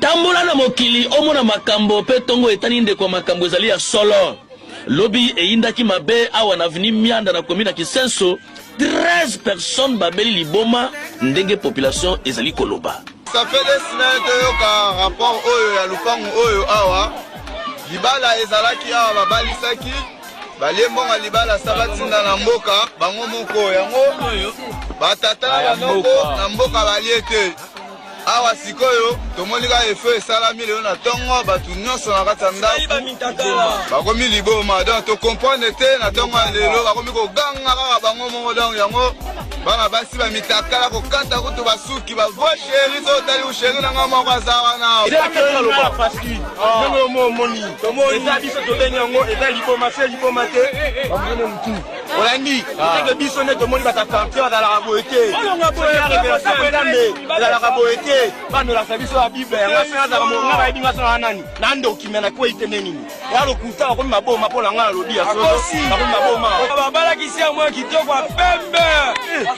Tambola na mokili omona makambo pe tongo etani ndeko makambo ezali ya solo. Lobi eyindaki mabe awa na avenue Mianda na commune Kisenso 13 personnes babeli liboma ndenge population ezali koloba. Ça fait des semaines que rapport oyo ya lupango oyo awa libala ezalaki awa babalisaki balembonga libala sabatinda na mboka bango moko yango batata na mboka baliete awa sikoyo tomoni ka efe esalami lelo na tongo batu nyonso na kati ya ndako bakomi liboma donc to comprendre te na tongo ya lelo bakomi koganga kaka bango moko donc yango bana basi bamitakala kokanta kutu basuki bavo sheri so otali usheri nanga moko aza wana eza biso tobengi yango eza liboma se liboma te bamone mutu olandi teke biso nde tomoni batakampe bazalaka boye te ezalaka boye te banolakisa biso ya bible yango azaka monga bayebi nga sona nani nande okimena po ite nini ya lokuta bakomi maboma mpo na nga alobi ya solo bakomi maboma babalakisi ya mwa kitoko ya pembe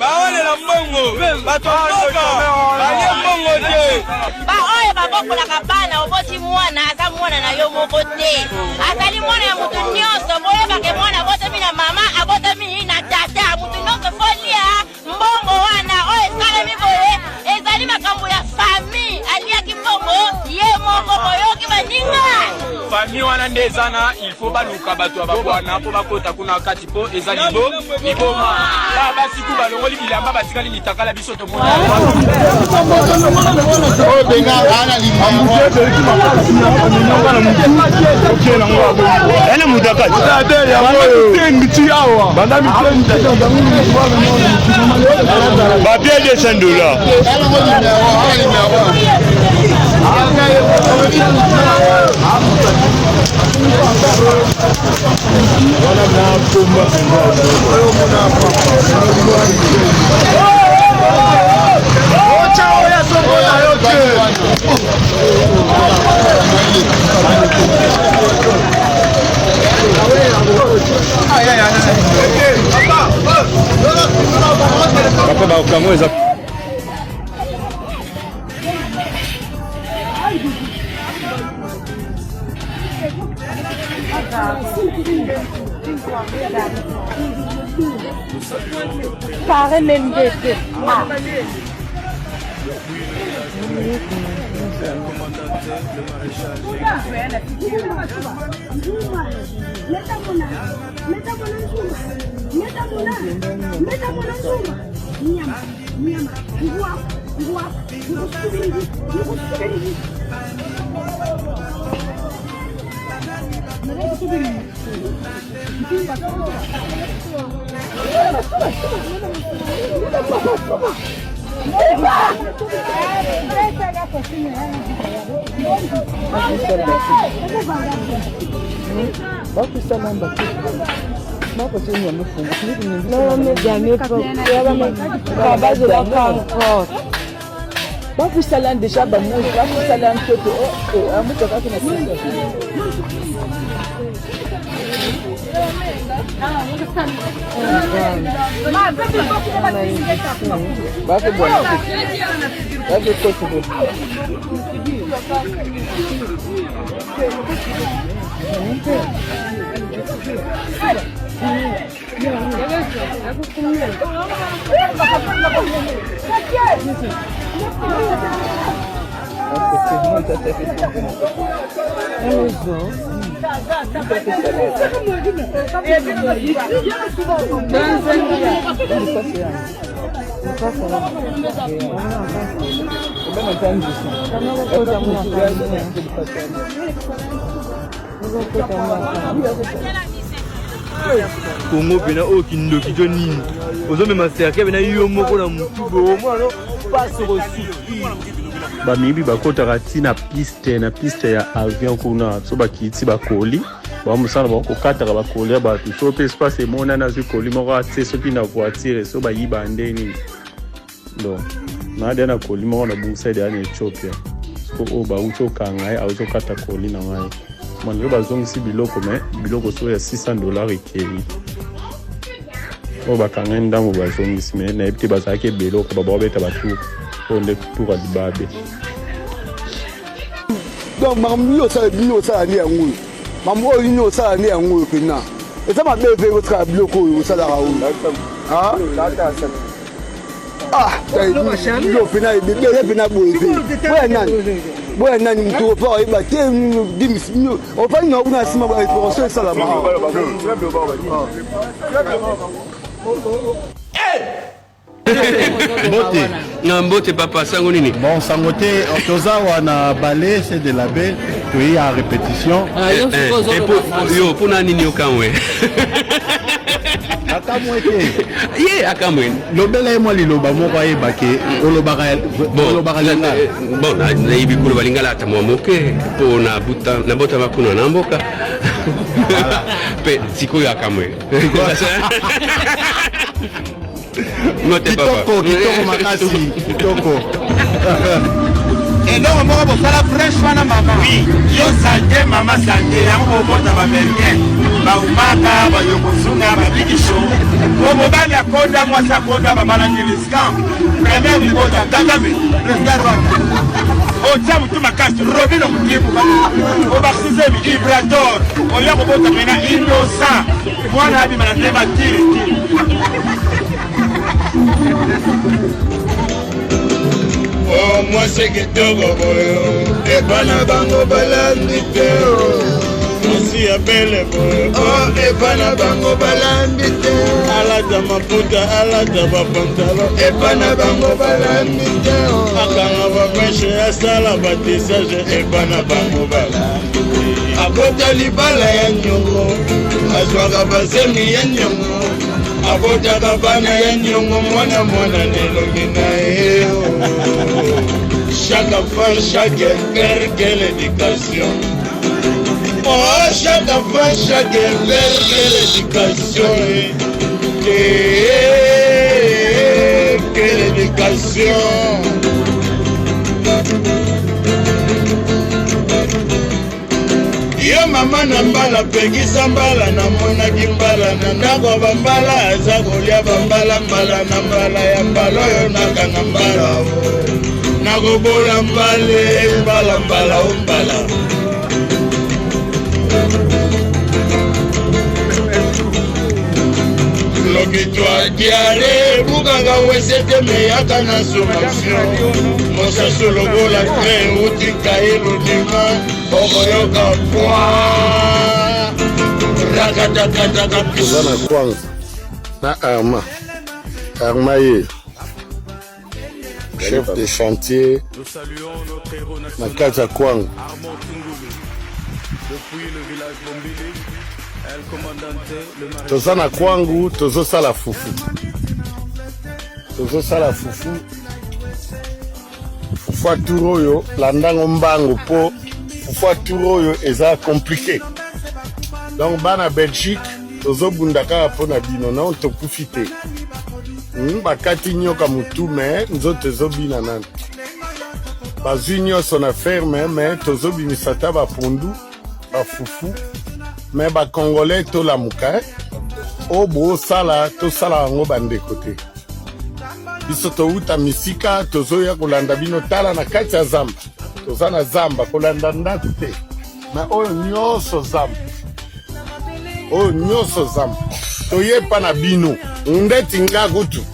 baolela mbongo bato mboka balie mbongo te baoyo babokolaka bana oboti mwana aza mwana na yo moko te azali mwana ya mutu nyonso boyebake mwana abotami na mama abotami na tata mutu nyonso folia mbongo wana oyo esalemi boye ezali makambo ya fami aliaki mbongo ye moko boyoki baninga fami wana nde ezana il faut baluka bato ya babwana mpo bakota kuna kati mpo eza liboma basiku balongoli bilamba batikali litakala biso tomona déjà Congo pena okindo kijonini ozomema serke pena yo moko na mutubo omwana passe reçu bamibi bakotaka tina piste ya avion kuna so bakiti bakoli bamusana bakokataka bakoli ya bato so pe espace emonana zwi koli moko atie soki na voiture so bayiba ndeni donc naade na koli moko na bungsaide ya na Ethiopia so o bauti okanga ye azokata koli na ngai manzo bazongisi biloko me biloko so ya $600 ekei o bakanga ndango bazongisi me na ebite bazalaki ebele oko bababeta batu onde tuka libabe donc makambo ça bino ça ni yango makambo oyo ça ni yango pena eza mabebe kotra biloko oyo ça la raoul ah yo pena bebe pena boye nani mtu pa ba te dimis on va na una sima ba exploration ça là Mbote papa sango nini? Bon sangote toza na ballet c'est de la belle tu es en répétition. Yo puna nini okamwe? Akamwe ke. Ye akamwe. Lobela moi liloba moko ayebake olobaka lingala. Bon na ibi kulo balingala ata mo moke po na buta na bota makuna na mboka. Pe sikoyo akamwe. Kitoko makasi kitoko. Et donc on va faire la fraîche wana mama. Oui, yo santé mama santé yango bota ba américain. Ba umaka ba yokozunga ba bikisho. Bobo bana konda mwasa konda ba mala ngiliskan. Premier bibota Kagame, président Rwanda. O tsamu tuma kasi Robino Mukibu. O baxize bi Ibrador. O yako bota mena Innocent. Mwana abi manatema tiri. Oh, moi c'est que Togo boyo, et bana bango balandi te Aussi appelle boyo, oh, et bana bango balandi te ala da maputa, ala da pantalo, et bana bango balandi te akanga ba pêche asala ba tissage, et bana bango balandi te. Akota libala ya nyongo, azwaka basemi ya nyongo, akota bana ya nyongo, mwana nelongi na ye. Chaque enfant, chaque père, quelle éducation. Oh, chaque enfant, chaque père, quelle éducation. Quelle éducation. Yo mama na mbala pekisa mbala na monaki mbala na ndako bambala aza kolia bambala mbala na mbala ya mbala oyo nakanga mbala nakobola mbale mbala mbala o mbala loki twadiare bukanga wesete meyaka na sommation mosaso lokola train utika elodima okoyoka pwa rakatakataka toza na kwanza na arma ye chef de chantier na kati ya kwangu toza na kwangu tozosala fufu fufu atour oyo landango mbango mpo fufu atour oyo eza compliqué donc bana Belgique tozobunda kaka mpo na bino non tokufi te bakati nyoka mutu me nzoto ezobina nani bazwi nyonso na ferme me tozobimisa ta bapundu bafufu me bakongolais tolamuka oyo bosala tosala yango bandeko te biso touta misika tozoya kolanda bino tala na kati ya zamba toza na zamba kolanda ndako te me oyo nyonso zamba toyepa na bino ndeti nga kutu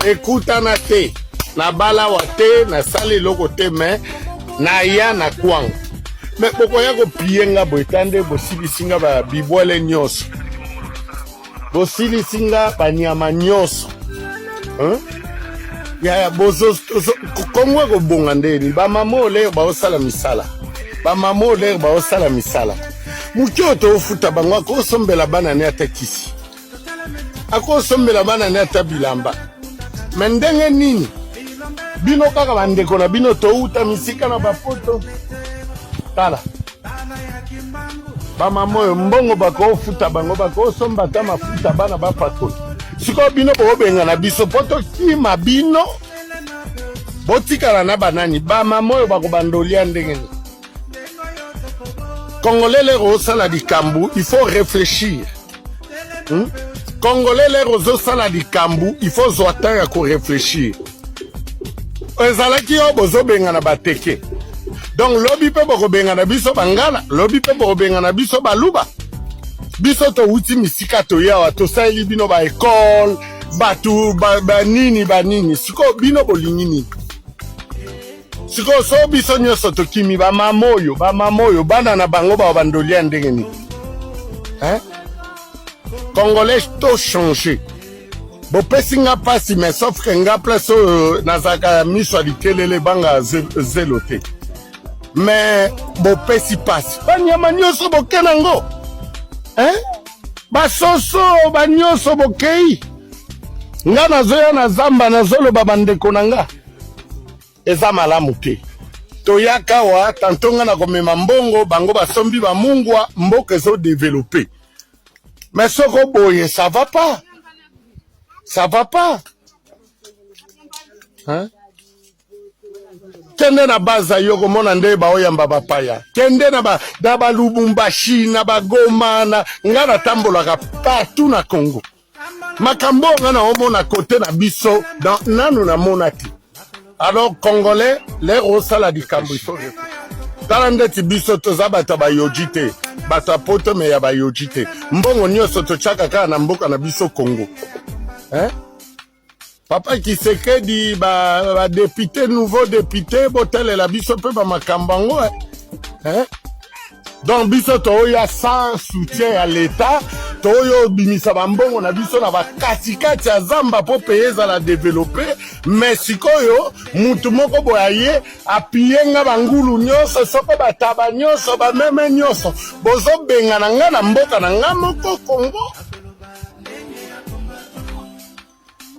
ekutana te na balawa te nasala eloko te me naya na kwanga me bokoya kopie nga boetande bosilisinga babibwele nyonso bosilisinga banyama nyonso yaya kongo ekobonga ndeni bamama olere baosala misala moki oyo toofuta bango akosombela bana ne ata kisi akosombela bana ne ata bilamba me ndenge nini bino kaka bandeko na bino touta misika na bapoto tala bamama oyo mbongo bakofuta bango bakosomba ta mafuta bana bapakoli sikoyo bino bokobenga na biso po tokima bino botikala na banani bamama oyo bakobandolia ndenge nini Congolais lero osala likambu il faut réfléchir Congolais lero osala likambu il faut zwa temps ya koréfléchir ezalaki oyo bozobenga na bateke donc lobi pe bokobenga na biso bangala lobi pe bokobenga na biso baluba biso to wuti misika to yawa to saili bino ba école batu banini siko bino bolingi nini siko so biso nyoso to kimi ba mamoyo bana na bango ba bandolia ndenge ni hein Congolais to changer bo pesinga pasi mais sauf que nga place nazaka miso dikelele banga zelote mais bo pesi pasi banyama nyoso bokenango hein basoso banyoso bokei nga nazoya na zamba nazoloba bandeko nanga eza malamu te toyaka wa tantonga na komema mbongo bango basombi bamungwa mboka ezo développer mais soko boye ça va pas hein kende na baza yoko mona nde baoyamba bapaya kende na ba Lubumbashi na bagoma na ngana tambolaka partout na Congo makambo ngana omona côté na biso dans nanu na monati alors congolais les rosala di kambiso tala ndeti biso toza bato bayoji te bato apoto me ya bayoji te mbongo nyonso tochaka kaka na mboka na biso Congo hein Papa Kisekedi ba député nouveau député botel la biso pe ba makambango hein donc biso to ya sans soutien à l'état to yo bimisa bambongo na biso na ba katikati ya zamba po payer za la développer mais sikoyo mutu moko boyaye apiyenga bangulu nyonso soko bataba nyonso ba meme nyonso bozo benga na nga na mboka na nga moko Congo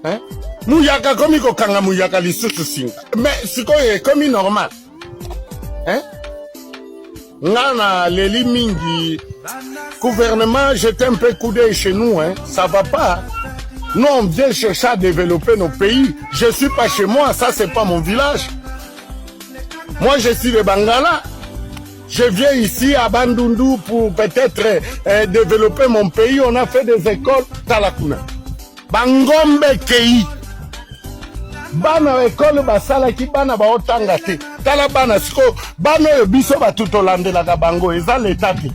hein Mouyaka comme il kanga mouyaka lisusu singa. Mais sikoye comme normal. Hein? Ngana leli mingi gouvernement jette un peu coup d'œil chez nous hein. Ça va pas. Nous on vient chercher à développer nos pays. Je suis pas chez moi, ça c'est pas mon village. Moi je suis de Bangala. Je viens ici à Bandundu pour peut-être développer mon pays. On a fait des écoles Talakuna. Bangombe Kei. Bana école basala ki bana ba otanga te tala bana siko bana yo biso batuto landela ka bango eza l'état te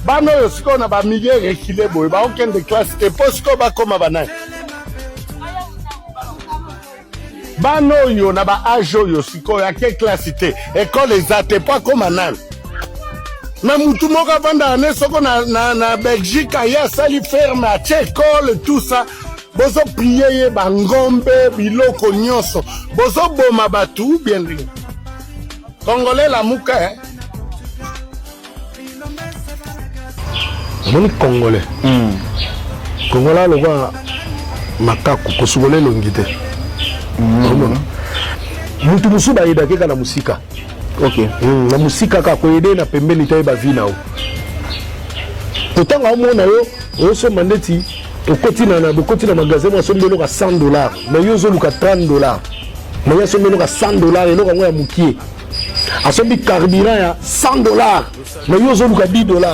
bana yo siko na ba milieu rekile boy ba aucun de classe et posiko ba koma bana bana yo na ba âge yo siko ya ke classe te école ezate pas comme nan na mutu moka vanda ne soko na Belgique ya sali ferme à école tout ça bozo prier bangombe biloko nyonso bozo boma batu bien ring congolais la muka hein mon congolais congolais le va makaku kosugole longite mutu musuba ida keka na musika OK na musika ka ko yede na pembeni tayi ba vina o totanga omona yo oso mandeti okoti na magasin mo sombelo ka $100 mais yo zo luka $30 mais yo sombelo ka $100 et lokwa ya mukie asombi carburant ya $100 mais yo zo luka $10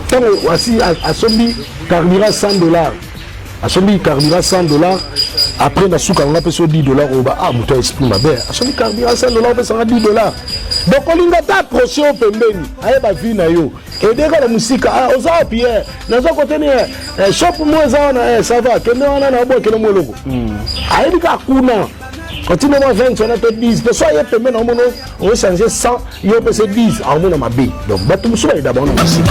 tant wasi asombi carburant $100 asombi carburant $100 après na suka nga peso $10 oba muto esprit mabe asombi carburant $100 peso $10 donc olinga ta approcher au pembeni ayeba vi na yo et dès que la musique oza Pierre nazo côté ni shop moi za na ça va que non na bo que no moloko ayebi ka kuna continue moi 20 on a peut 10 mais soit y pembeni na mono on changer 100 yo pese 10 en mona mabe donc batu musuba d'abord na musique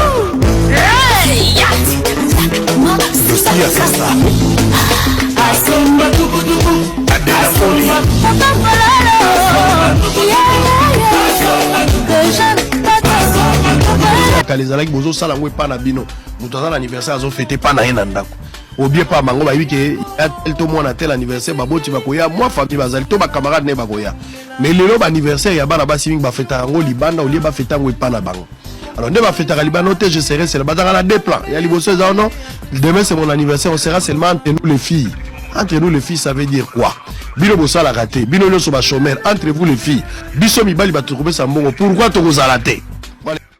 kalizalaki bozo sala ngwe pa na bino mutu aza na anniversaire azo fêter pa na ye na ndako obie pa bango bayebi ke tel to mwana tel anniversaire baboti bakoya mwa famille bazali to bacamarade ne bakoya mais lelo ba anniversaire ya bana basi mingi bafeta yango libanda olie bafeta ngwe pa na bango alors nde bafetaka libanda te je serai c'est bazaka na deux plans ya liboso eza non demain c'est mon anniversaire on sera seulement entre nous les filles. Entre nous les filles, ça veut dire quoi? Bino bosala raté, bino nyonso ba chômeur, entre vous les filles. Biso mibali ba trouver ça mbongo. Pourquoi to kozala te?